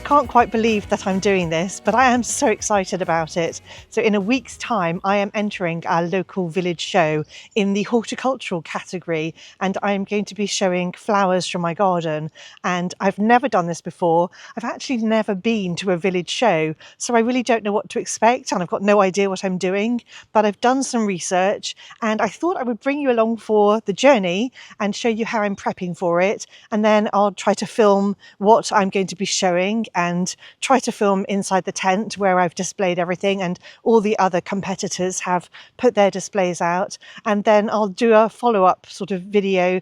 can't quite believe that I'm doing this, but I am so excited about it. So in a week's time, I am entering our local village show in the horticultural category, and I am going to be showing flowers from my garden. And I've never done this before. I've actually never been to a village show, so I really don't know what to expect, and I've got no idea what I'm doing, but I've done some research, and I thought I would bring you along for the journey and show you how I'm prepping for it. And then I'll try to film what I'm going to be showing and try to film inside the tent where I've displayed everything and all the other competitors have put their displays out. And then I'll do a follow-up sort of video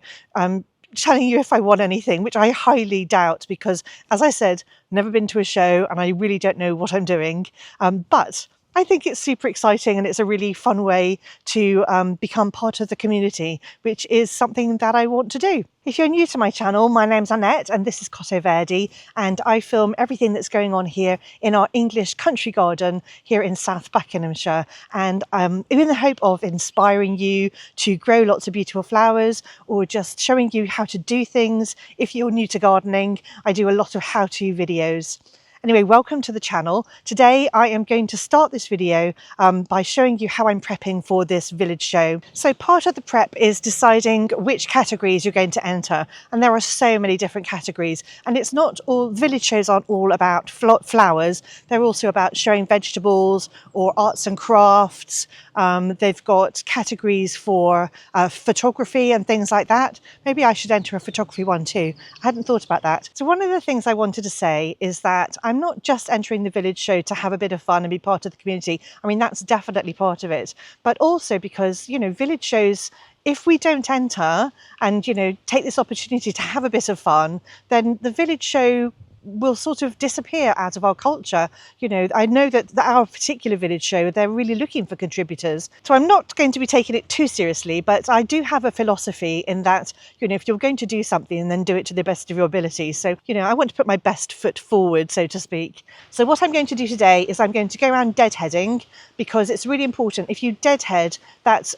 telling you if I won anything, which I highly doubt because, as I said, never been to a show and I really don't know what I'm doing. But I think it's super exciting and it's a really fun way to become part of the community, which is something that I want to do. If you're new to my channel, my name's Annette and this is Cottoverdi, and I film everything that's going on here in our English country garden here in South Buckinghamshire, and in the hope of inspiring you to grow lots of beautiful flowers or just showing you how to do things. If you're new to gardening, I do a lot of how-to videos. Anyway, welcome to the channel. Today I am going to start this video by showing you how I'm prepping for this village show. So part of the prep is deciding which categories you're going to enter, and there are so many different categories, and it's not all, village shows aren't all about flowers, they're also about showing vegetables or arts and crafts. They've got categories for photography and things like that. Maybe I should enter a photography one too. I hadn't thought about that. So one of the things I wanted to say is that I'm not just entering the village show to have a bit of fun and be part of the community. I mean, that's definitely part of it, but also because, you know, village shows, if we don't enter and, you know, take this opportunity to have a bit of fun, then the village show will sort of disappear out of our culture. You know, I know that our particular village show, they're really looking for contributors. So I'm not going to be taking it too seriously, but I do have a philosophy in that, you know, if you're going to do something, then do it to the best of your ability. So, you know, I want to put my best foot forward, so to speak. So what I'm going to do today is I'm going to go around deadheading, because it's really important. If you deadhead, that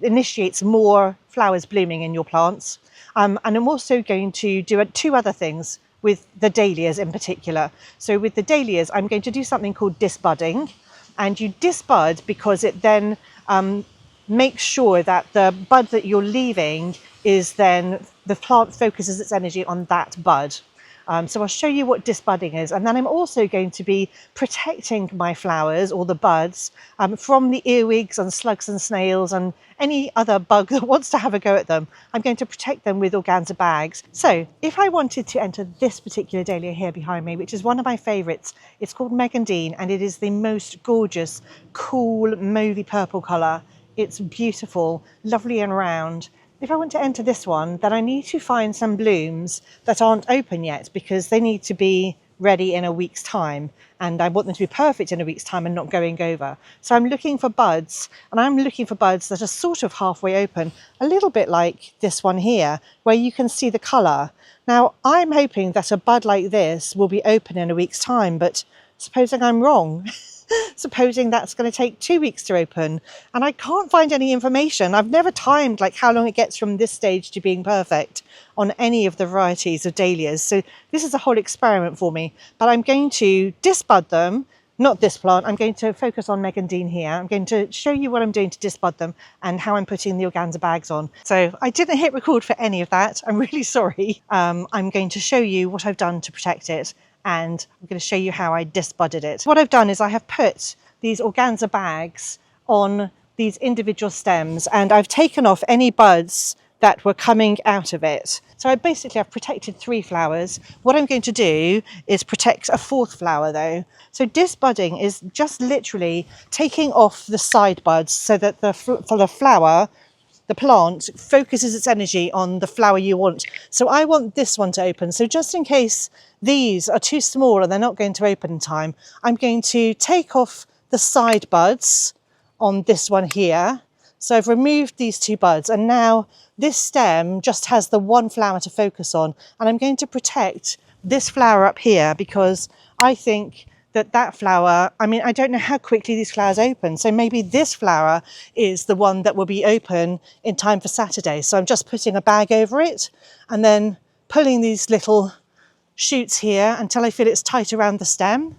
initiates more flowers blooming in your plants. And I'm also going to do two other things with the dahlias in particular. So with the dahlias, I'm going to do something called disbudding, and you disbud because it then makes sure that the bud that you're leaving is then, the plant focuses its energy on that bud. So I'll show you what disbudding is, and then I'm also going to be protecting my flowers or the buds from the earwigs and slugs and snails and any other bug that wants to have a go at them. I'm going to protect them with organza bags. So if I wanted to enter this particular dahlia here behind me, which is one of my favourites, it's called Megandine, and it is the most gorgeous, cool, mauvey purple colour. It's beautiful, lovely and round. If I want to enter this one, then I need to find some blooms that aren't open yet, because they need to be ready in a week's time, and I want them to be perfect in a week's time and not going over. So I'm looking for buds, and I'm looking for buds that are sort of halfway open, a little bit like this one here, where you can see the colour. Now, I'm hoping that a bud like this will be open in a week's time, but supposing I'm wrong, supposing that's going to take 2 weeks to open, and I can't find any information. I've never timed like how long it gets from this stage to being perfect on any of the varieties of dahlias. So this is a whole experiment for me, but I'm going to disbud them, not this plant. I'm going to focus on Megandine here. I'm going to show you what I'm doing to disbud them and how I'm putting the organza bags on. So I didn't hit record for any of that. I'm really sorry. I'm going to show you what I've done to protect it, and I'm going to show you how I disbudded it. What I've done is I have put these organza bags on these individual stems, and I've taken off any buds that were coming out of it. So I've protected 3 flowers. What I'm going to do is protect a 4th flower though. So disbudding is just literally taking off the side buds so that for the flower, the plant focuses its energy on the flower you want. So I want this one to open. So just in case these are too small and they're not going to open in time, I'm going to take off the side buds on this one here. So I've removed these 2 buds, and now this stem just has the 1 flower to focus on. And I'm going to protect this flower up here because I think that flower, I mean, I don't know how quickly these flowers open. So maybe this flower is the one that will be open in time for Saturday. So I'm just putting a bag over it and then pulling these little shoots here until I feel it's tight around the stem.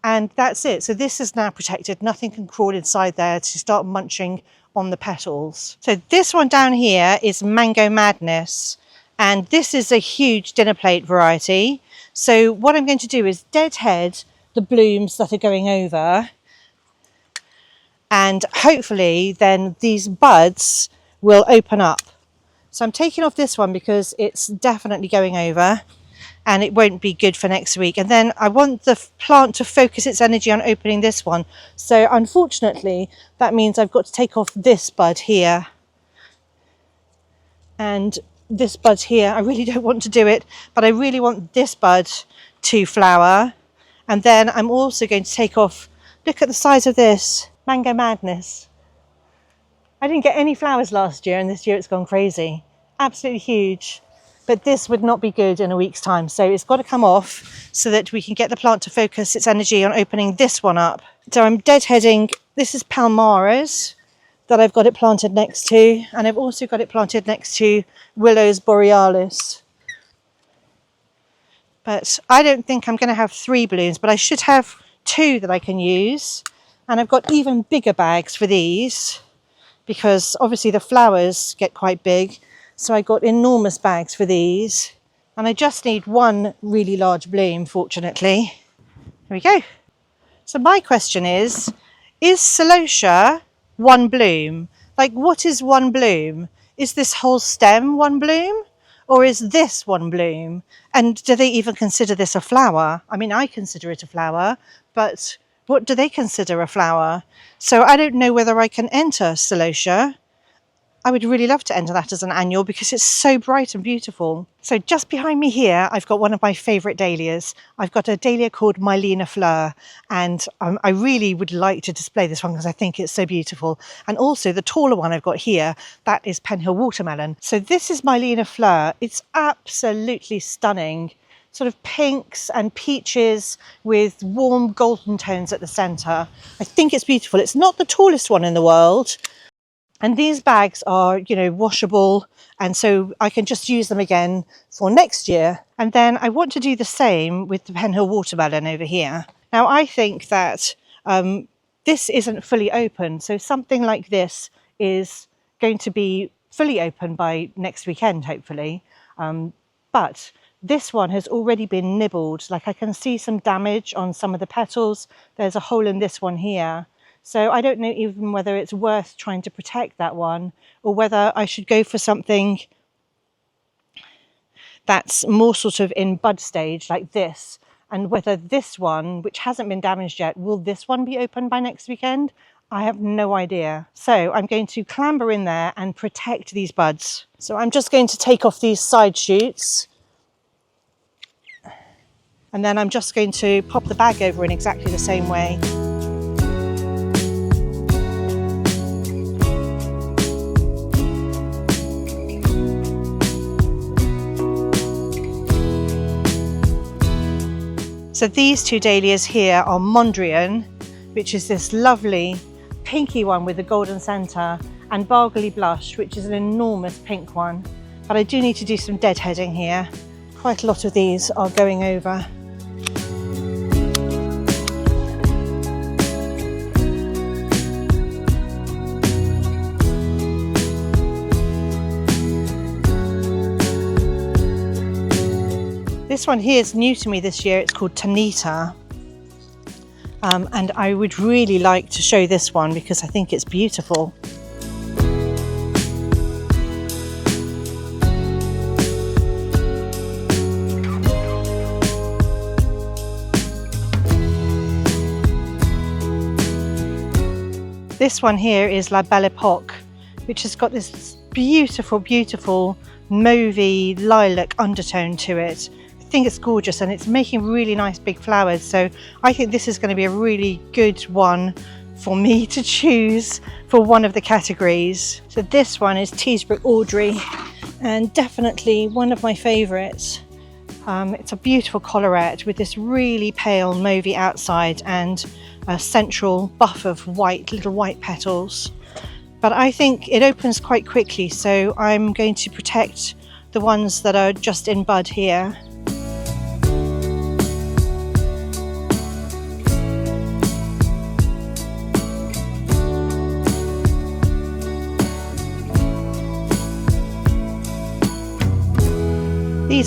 And that's it. So this is now protected. Nothing can crawl inside there to start munching on the petals. So this one down here is Mango Madness. And this is a huge dinner plate variety. So what I'm going to do is deadhead the blooms that are going over. And hopefully then these buds will open up. So I'm taking off this one because it's definitely going over and it won't be good for next week. And then I want the plant to focus its energy on opening this one. So unfortunately, that means I've got to take off this bud here. And this bud here, I really don't want to do it, but I really want this bud to flower. And then I'm also going to take off, look at the size of this, Mango Madness. I didn't get any flowers last year and this year it's gone crazy. Absolutely huge. But this would not be good in a week's time. So it's got to come off so that we can get the plant to focus its energy on opening this one up. So I'm deadheading, this is Palmaras that I've got it planted next to. And I've also got it planted next to Willows Borealis. But I don't think I'm going to have 3 blooms, but I should have 2 that I can use. And I've got even bigger bags for these because obviously the flowers get quite big. So I got enormous bags for these. And I just need 1 really large bloom, fortunately. Here we go. So my question is Celosia 1 bloom? Like, what is 1 bloom? Is this whole stem 1 bloom? Or is this 1 bloom? And do they even consider this a flower? I mean, I consider it a flower, but what do they consider a flower? So I don't know whether I can enter Celosia. I would really love to enter that as an annual because it's so bright and beautiful. So just behind me here, I've got one of my favourite dahlias. I've got a dahlia called Mylena Fleur, and I really would like to display this one because I think it's so beautiful. And also the taller one I've got here, that is Penhill Watermelon. So this is Mylena Fleur. It's absolutely stunning. Sort of pinks and peaches with warm golden tones at the centre. I think it's beautiful. It's not the tallest one in the world. And these bags are, you know, washable, and so I can just use them again for next year. And then I want to do the same with the Penhill Watermelon over here. Now I think that this isn't fully open, so something like this is going to be fully open by next weekend, hopefully. But this one has already been nibbled. Like, I can see some damage on some of the petals. There's a hole in this one here. So I don't know even whether it's worth trying to protect that one or whether I should go for something that's more sort of in bud stage like this, and whether this one, which hasn't been damaged yet, will this one be open by next weekend? I have no idea. So I'm going to clamber in there and protect these buds. So I'm just going to take off these side shoots. And then I'm just going to pop the bag over in exactly the same way. So these 2 dahlias here are Mondrian, which is this lovely pinky one with a golden centre, and Barley Blush, which is an enormous pink one. But I do need to do some deadheading here. Quite a lot of these are going over. This one here is new to me this year. It's called Tanita. And I would really like to show this one because I think it's beautiful. This one here is La Belle Epoque, which has got this beautiful, beautiful mauvey lilac undertone to it. I think it's gorgeous, and it's making really nice big flowers. So I think this is going to be a really good one for me to choose for one of the categories. So this one is Teesbrook Audrey, and definitely one of my favourites. It's a beautiful collarette with this really pale mauvey outside and a central buff of white, little white petals. But I think it opens quite quickly, so I'm going to protect the ones that are just in bud here.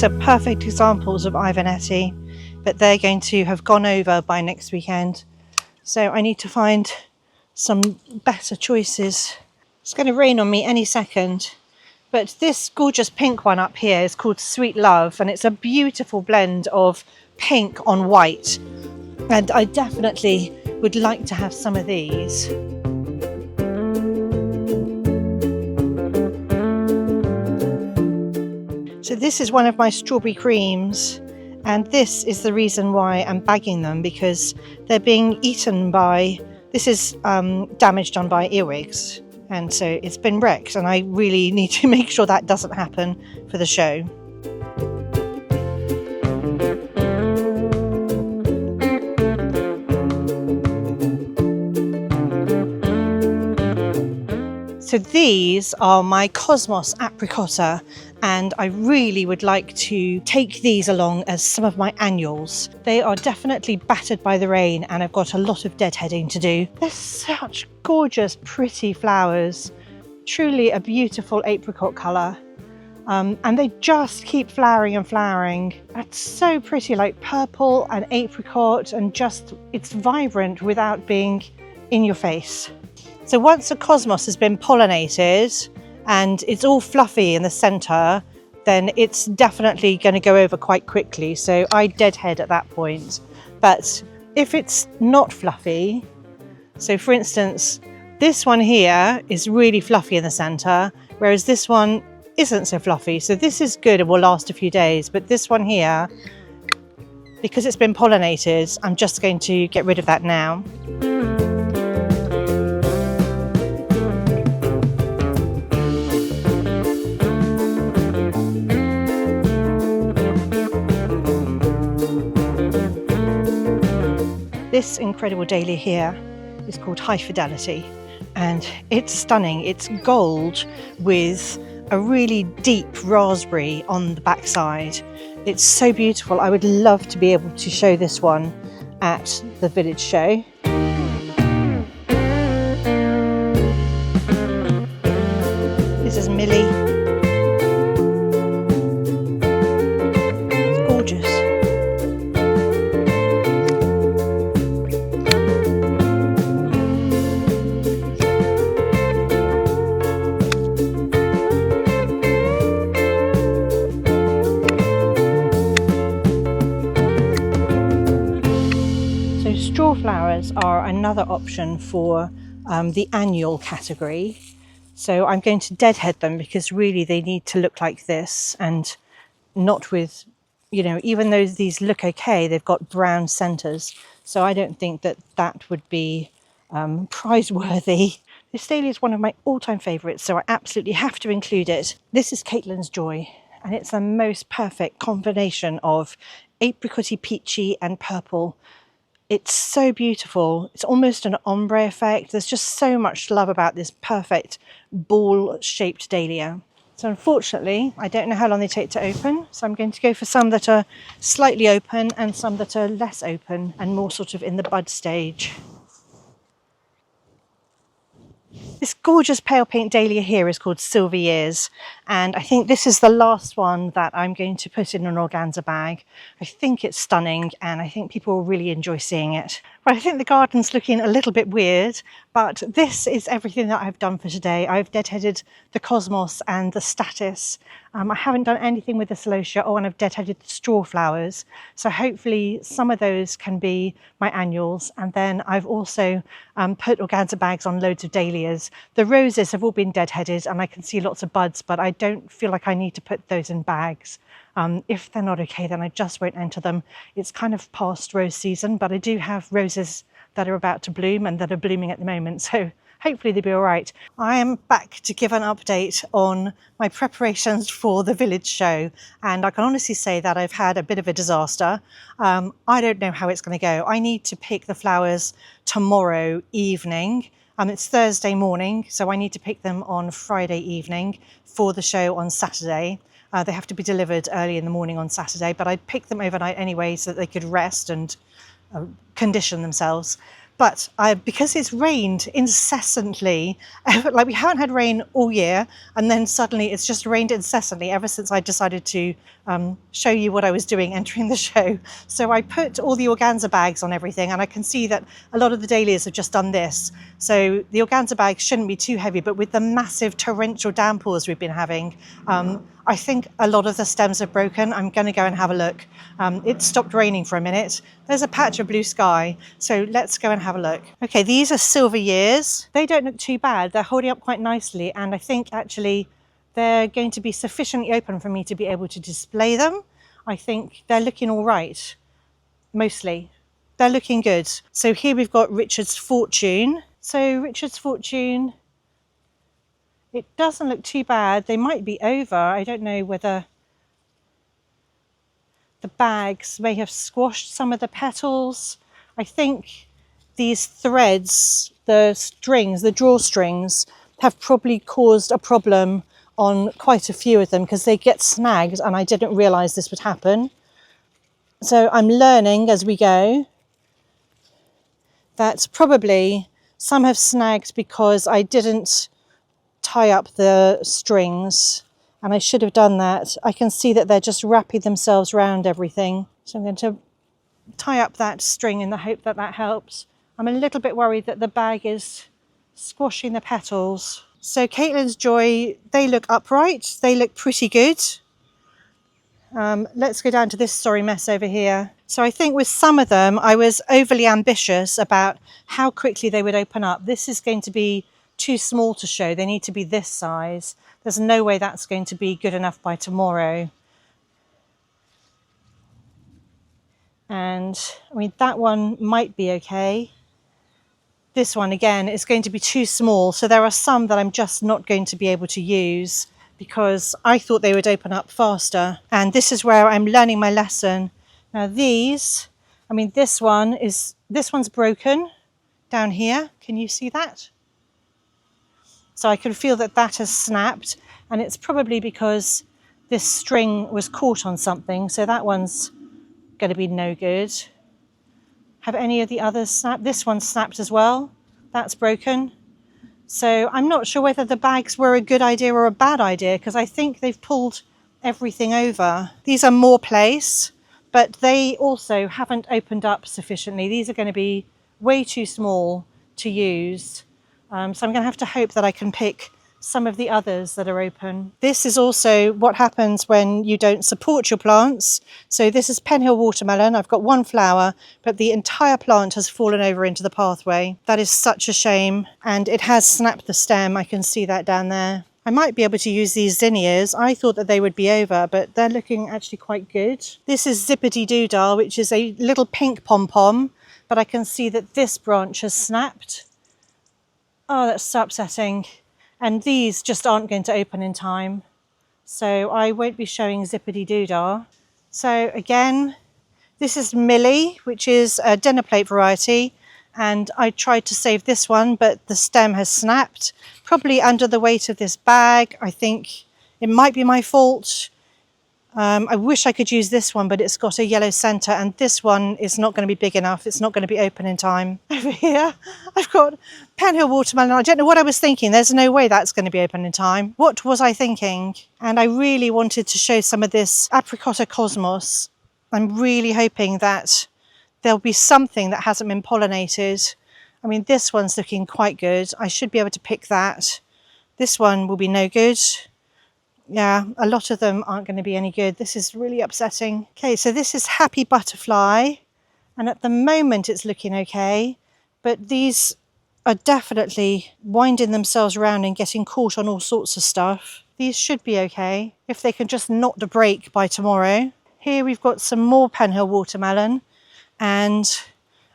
These are perfect examples of Ivanetti, but they're going to have gone over by next weekend. So I need to find some better choices. It's going to rain on me any second. But this gorgeous pink one up here is called Sweet Love, and it's a beautiful blend of pink on white. And I definitely would like to have some of these. So this is one of my strawberry creams, and this is the reason why I'm bagging them, because they're being eaten by, this is damage done by earwigs, and so it's been wrecked, and I really need to make sure that doesn't happen for the show. So these are my Cosmos Apricotta, and I really would like to take these along as some of my annuals. They are definitely battered by the rain, and I've got a lot of deadheading to do. They're such gorgeous, pretty flowers. Truly a beautiful apricot colour. And they just keep flowering and flowering. It's so pretty, like purple and apricot, and just, it's vibrant without being in your face. So once a cosmos has been pollinated and it's all fluffy in the centre, then it's definitely going to go over quite quickly. So I deadhead at that point. But if it's not fluffy, so for instance, this one here is really fluffy in the centre, whereas this one isn't so fluffy. So this is good and will last a few days. But this one here, because it's been pollinated, I'm just going to get rid of that now. This incredible dahlia here is called High Fidelity, and it's stunning. It's gold with a really deep raspberry on the backside. It's so beautiful. I would love to be able to show this one at the village show. This is Millie. It's gorgeous. Straw flowers are another option for the annual category. So I'm going to deadhead them because really they need to look like this, and not with, you know, even though these look okay, they've got brown centres. So I don't think that that would be prize-worthy. This dahlia is one of my all-time favourites, so I absolutely have to include it. This is Caitlin's Joy, and it's the most perfect combination of apricotty, peachy and purple. It's so beautiful. It's almost an ombre effect. There's just so much to love about this perfect ball-shaped dahlia. So unfortunately, I don't know how long they take to open. So I'm going to go for some that are slightly open and some that are less open and more sort of in the bud stage. This gorgeous pale pink dahlia here is called Silver Years, and I think this is the last one that I'm going to put in an organza bag. I think it's stunning, and I think people will really enjoy seeing it. Well, I think the garden's looking a little bit weird, but this is everything that I've done for today. I've deadheaded the Cosmos and the Status. I haven't done anything with the Celosia. Oh, and I've deadheaded the straw flowers. So hopefully some of those can be my annuals. And then I've also put organza bags on loads of dahlias. The roses have all been deadheaded, and I can see lots of buds, but I don't feel like I need to put those in bags. If they're not okay, then I just won't enter them. It's kind of past rose season, but I do have roses that are about to bloom and that are blooming at the moment. So hopefully they'll be all right. I am back to give an update on my preparations for the village show, and I can honestly say that I've had a bit of a disaster. I don't know how it's going to go. I need to pick the flowers tomorrow evening. It's Thursday morning, so I need to pick them on Friday evening for the show on Saturday. They have to be delivered early in the morning on Saturday, but I'd pick them overnight anyway so that they could rest and condition themselves. But because it's rained incessantly, like we haven't had rain all year, and then suddenly it's just rained incessantly ever since I decided to show you what I was doing entering the show. So I put all the organza bags on everything, and I can see that a lot of the dahlias have just done this. So the organza bags shouldn't be too heavy, but with the massive torrential downpours we've been having, I think a lot of the stems are broken. I'm going to go and have a look. It stopped raining for a minute. There's a patch of blue sky, so let's go and have a look. Okay, these are silver years. They don't look too bad. They're holding up quite nicely, and I think actually they're going to be sufficiently open for me to be able to display them. I think they're looking all right, mostly. They're looking good. So here we've got Richard's Fortune. So Richard's Fortune, it doesn't look too bad. They might be over. I don't know whether the bags may have squashed some of the petals. I think these threads, the strings, the drawstrings, have probably caused a problem on quite a few of them because they get snagged, and I didn't realise this would happen. So I'm learning as we go that probably some have snagged because I didn't tie up the strings, and I should have done that. I can see that they're just wrapping themselves around everything. So I'm going to tie up that string in the hope that that helps. I'm a little bit worried that the bag is squashing the petals. So Caitlin's Joy, they look upright. They look pretty good. Let's go down to this sorry mess over here. So I think with some of them, I was overly ambitious about how quickly they would open up. This is going to be too small to show. They need to be this size. There's no way that's going to be good enough by tomorrow. And I mean, that one might be okay. This one again is going to be too small. So there are some that I'm just not going to be able to use because I thought they would open up faster. And this is where I'm learning my lesson. Now these, I mean, this one's broken down here. Can you see that? So I can feel that that has snapped, and it's probably because this string was caught on something. So that one's going to be no good. Have any of the others snapped? This one snapped as well. That's broken. So I'm not sure whether the bags were a good idea or a bad idea, because I think they've pulled everything over. These are more place, but they also haven't opened up sufficiently. These are going to be way too small to use. So I'm going to have to hope that I can pick some of the others that are open. This is also what happens when you don't support your plants. So this is Penhill watermelon. I've got one flower, but the entire plant has fallen over into the pathway. That is such a shame. And it has snapped the stem. I can see that down there. I might be able to use these zinnias. I thought that they would be over, but they're looking actually quite good. This is Zippity Doodah, which is a little pink pom-pom, but I can see that this branch has snapped. Oh, that's so upsetting. And these just aren't going to open in time. So I won't be showing Zippity Doodah. So again, this is Millie, which is a dinner plate variety. And I tried to save this one, but the stem has snapped. Probably under the weight of this bag. I think it might be my fault. I wish I could use this one, but it's got a yellow centre, and this one is not going to be big enough. It's not going to be open in time. Over here, I've got Penhill watermelon. I don't know what I was thinking. There's no way that's going to be open in time. What was I thinking? And I really wanted to show some of this Apricotta Cosmos. I'm really hoping that there'll be something that hasn't been pollinated. I mean, this one's looking quite good. I should be able to pick that. This one will be no good. Yeah, a lot of them aren't going to be any good. This is really upsetting. Okay, so this is Happy Butterfly. And at the moment it's looking okay. But these are definitely winding themselves around and getting caught on all sorts of stuff. These should be okay if they can just not break by tomorrow. Here we've got some more Penhill watermelon. And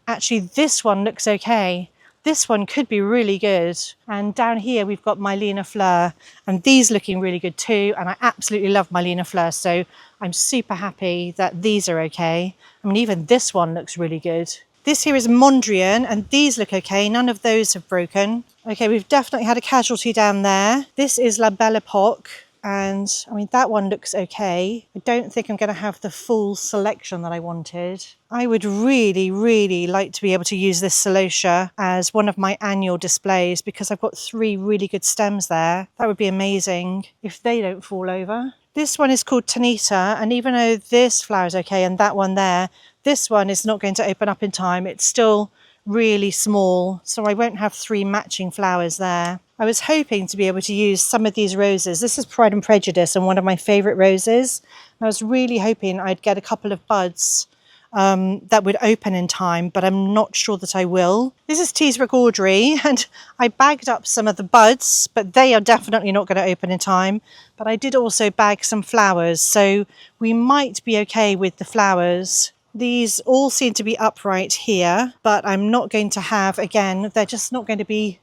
actually this one looks okay. This one could be really good. And down here we've got Mylena Fleur, and these looking really good too. And I absolutely love Mylena Fleur, so I'm super happy that these are okay. I mean, even this one looks really good. This here is Mondrian, and these look okay. None of those have broken. Okay, we've definitely had a casualty down there. This is La Belle Epoque. And I mean, that one looks okay. I don't think I'm going to have the full selection that I wanted. I would really, really like to be able to use this celosia as one of my annual displays because I've got 3 really good stems there. That would be amazing if they don't fall over. This one is called Tanita, and even though this flower is okay and that one there, this one is not going to open up in time. It's still really small, so I won't have 3 matching flowers there. I was hoping to be able to use some of these roses. This is Pride and Prejudice and one of my favourite roses. I was really hoping I'd get a couple of buds that would open in time, but I'm not sure that I will. This is Teesbrook Audrey, and I bagged up some of the buds, but they are definitely not going to open in time. But I did also bag some flowers, so we might be okay with the flowers. These all seem to be upright here, but I'm not going to have, again, they're just not going to be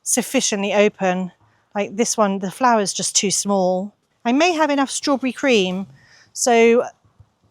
sufficiently open. Like this one, the flower's just too small. I may have enough strawberry cream, so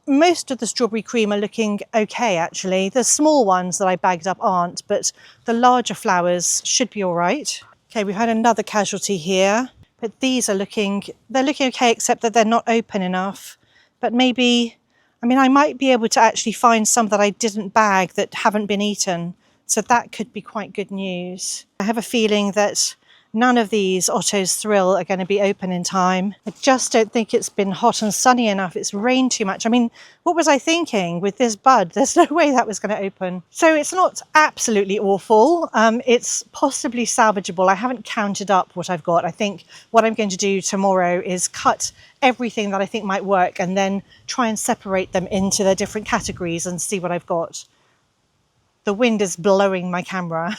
most of the strawberry cream are looking okay actually. The small ones that I bagged up aren't, but the larger flowers should be all right. Okay, we had another casualty here, but these are they're looking okay, except that they're not open enough. But maybe, I mean, I might be able to actually find some that I didn't bag that haven't been eaten. So that could be quite good news. I have a feeling that none of these Otto's Thrill are going to be open in time. I just don't think it's been hot and sunny enough. It's rained too much. I mean, what was I thinking with this bud? There's no way that was going to open. So it's not absolutely awful. It's possibly salvageable. I haven't counted up what I've got. I think what I'm going to do tomorrow is cut everything that I think might work and then try and separate them into their different categories and see what I've got. The wind is blowing my camera.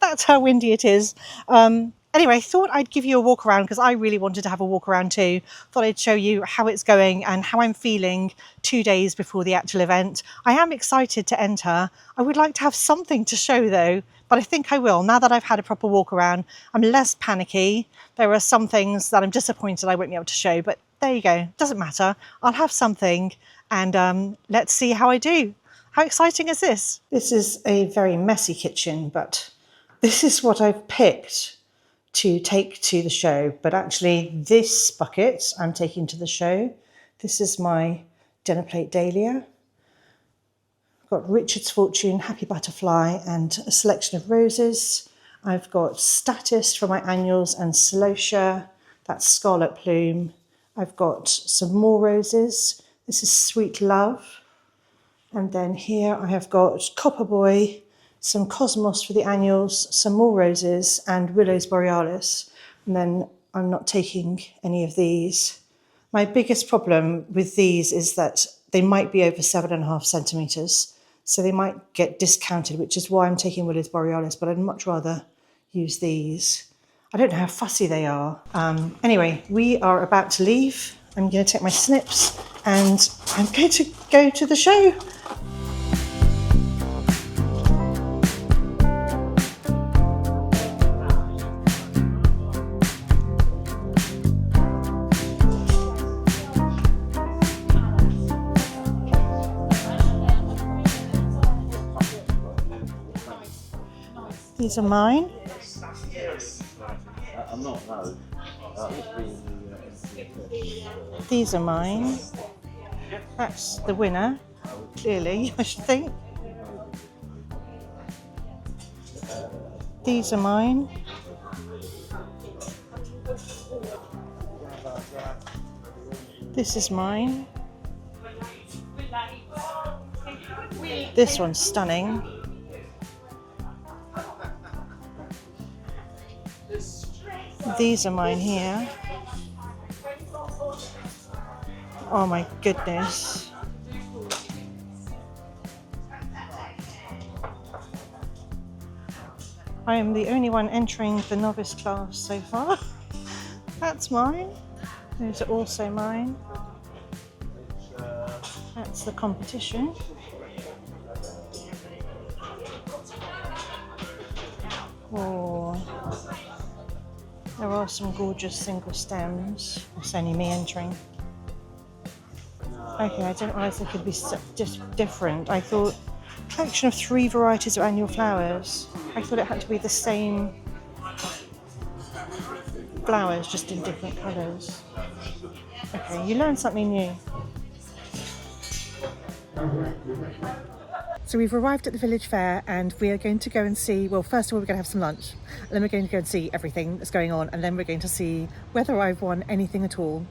That's how windy it is. Anyway, I thought I'd give you a walk around because I really wanted to have a walk around too. Thought I'd show you how it's going and how I'm feeling 2 days before the actual event. I am excited to enter. I would like to have something to show though, but I think I will. Now that I've had a proper walk around, I'm less panicky. There are some things that I'm disappointed I won't be able to show, but there you go. Doesn't matter. I'll have something and let's see how I do. How exciting is this? This is a very messy kitchen, but this is what I've picked to take to the show. But actually this bucket I'm taking to the show. This is my dinner plate Dahlia. I've got Richard's Fortune, Happy Butterfly, and a selection of roses. I've got Statist for my annuals and Celosia. That's Scarlet Plume. I've got some more roses. This is Sweet Love. And then here I have got Copper Boy, some Cosmos for the annuals, some more roses, and Willows Borealis. And then I'm not taking any of these. My biggest problem with these is that they might be over 7.5 centimetres, so they might get discounted, which is why I'm taking Willows Borealis, but I'd much rather use these. I don't know how fussy they are. Anyway, we are about to leave. I'm going to take my snips and I'm going to go to the show. These are mine. I'm not, no. These are mine. That's the winner, clearly, I should think. These are mine. This is mine. This one's stunning. These are mine here. Oh my goodness. I am the only one entering the novice class so far. That's mine. Those are also mine. That's the competition. Oh. There are some gorgeous single stems. It's only me entering. Okay, I didn't realise they could be so different. I thought, collection of 3 varieties of annual flowers. I thought it had to be the same flowers just in different colours. Okay, you learn something new. So we've arrived at the village fair and we are going to go and see, well, first of all, we're going to have some lunch, and then we're going to go and see everything that's going on, and then we're going to see whether I've won anything at all.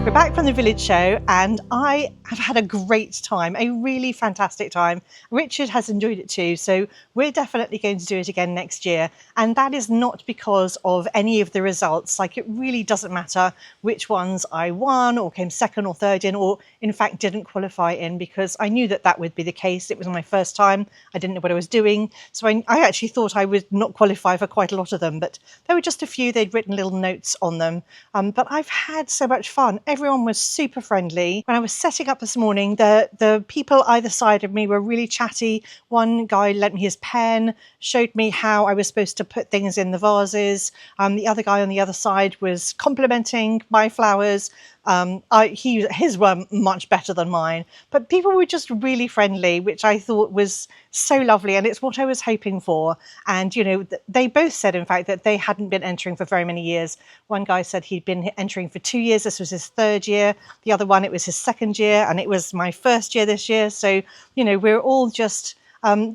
We're back from the village show and I have had a great time, a really fantastic time. Richard has enjoyed it too, so we're definitely going to do it again next year. And that is not because of any of the results. Like, it really doesn't matter which ones I won or came second or third in, or in fact didn't qualify in, because I knew that that would be the case. It was my first time. I didn't know what I was doing. So I actually thought I would not qualify for quite a lot of them, but there were just a few. They'd written little notes on them. But I've had so much fun. Everyone was super friendly. When I was setting up this morning, the people either side of me were really chatty. One guy lent me his pen, showed me how I was supposed to put things in the vases. The other guy on the other side was complimenting my flowers. His were much better than mine, but people were just really friendly, which I thought was so lovely, and it's what I was hoping for. And you know, they both said, in fact, that they hadn't been entering for very many years. One guy said he'd been entering for 2 years. This was his third year. The other one, it was his second year, and it was my first year this year. So you know, we're all just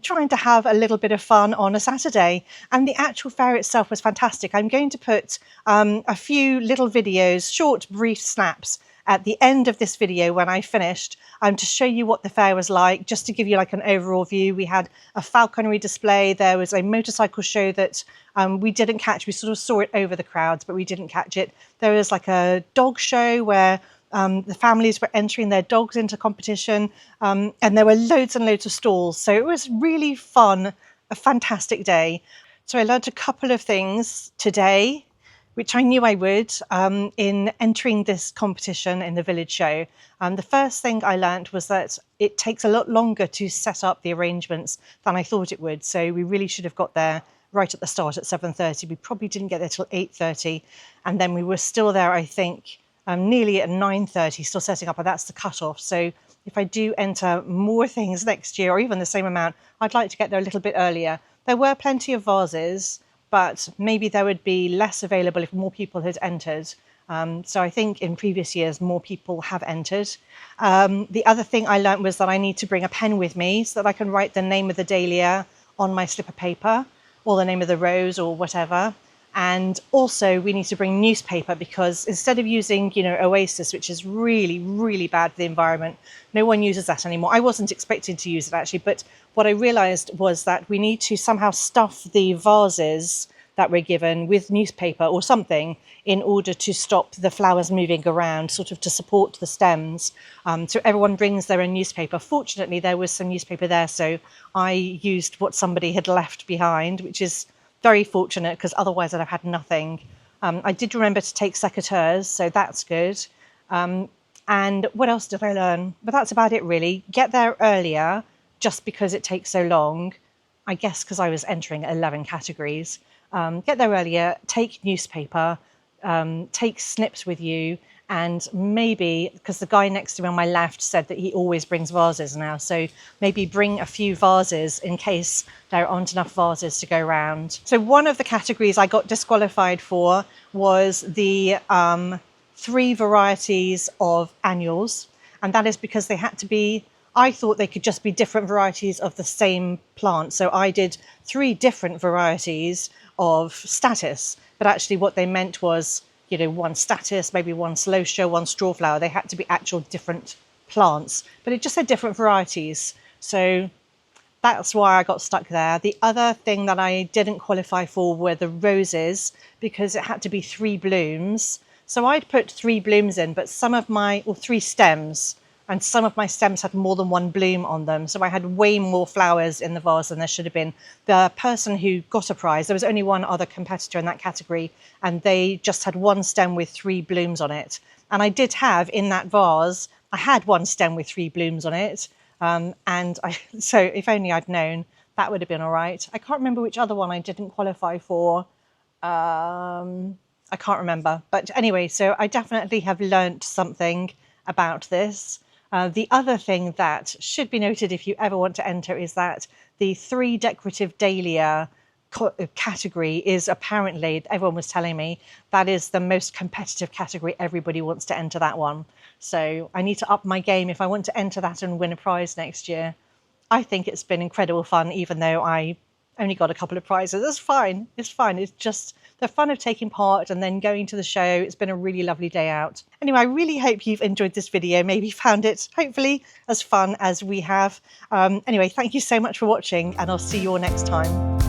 trying to have a little bit of fun on a Saturday. And the actual fair itself was fantastic. I'm going to put a few little videos, short, brief snaps at the end of this video when I finished, to show you what the fair was like, just to give you like an overall view. We had a falconry display. There was a motorcycle show that we didn't catch. We sort of saw it over the crowds, but we didn't catch it. There was like a dog show where the families were entering their dogs into competition, and there were loads and loads of stalls. So it was really fun, a fantastic day. So I learned a couple of things today, which I knew I would, in entering this competition in the village show. The first thing I learned was that it takes a lot longer to set up the arrangements than I thought it would. So we really should have got there right at the start at 7:30. We probably didn't get there till 8:30. And then we were still there, I think, nearly at 9:30, still setting up, and that's the cutoff. So if I do enter more things next year, or even the same amount, I'd like to get there a little bit earlier. There were plenty of vases, but maybe there would be less available if more people had entered. So I think in previous years, more people have entered. The other thing I learned was that I need to bring a pen with me so that I can write the name of the dahlia on my slip of paper, or the name of the rose, or whatever. And also we need to bring newspaper, because instead of using, you know, Oasis, which is really, really bad for the environment, no one uses that anymore. I wasn't expecting to use it actually, but what I realized was that we need to somehow stuff the vases that we're given with newspaper or something in order to stop the flowers moving around, sort of to support the stems. So everyone brings their own newspaper. Fortunately, there was some newspaper there, so I used what somebody had left behind, which is very fortunate, because otherwise I'd have had nothing. I did remember to take secateurs, so that's good. And what else did I learn? But that's about it really. Get there earlier, just because it takes so long. I guess because I was entering 11 categories. Get there earlier, take newspaper, take snips with you, And maybe, because the guy next to me on my left said that he always brings vases now, so maybe bring a few vases in case there aren't enough vases to go around. So one of the categories I got disqualified for was the 3 varieties of annuals, and that is because they had to be, I thought they could just be different varieties of the same plant. So I did 3 different varieties of statice, but actually what they meant was, you know, 1 statice, maybe 1 celosia, 1 strawflower. They had to be actual different plants, but it just said different varieties. So that's why I got stuck there. The other thing that I didn't qualify for were the roses, because it had to be 3 blooms. So I'd put 3 blooms in, but some of my, or 3 stems, and some of my stems had more than 1 bloom on them. So I had way more flowers in the vase than there should have been. The person who got a prize, there was only one other competitor in that category, and they just had 1 stem with 3 blooms on it. And I did have in that vase, I had 1 stem with 3 blooms on it. So if only I'd known, that would have been all right. I can't remember which other one I didn't qualify for. I can't remember. But anyway, so I definitely have learnt something about this. The other thing that should be noted if you ever want to enter is that the 3 decorative dahlia category is apparently, everyone was telling me, that is the most competitive category. Everybody wants to enter that one. So I need to up my game if I want to enter that and win a prize next year. I think it's been incredible fun, even though I only got a couple of prizes. It's fine. It's fine. It's just the fun of taking part and then going to the show. It's been a really lovely day out. Anyway, I really hope you've enjoyed this video, maybe found it hopefully as fun as we have. Anyway, thank you so much for watching, and I'll see you all next time.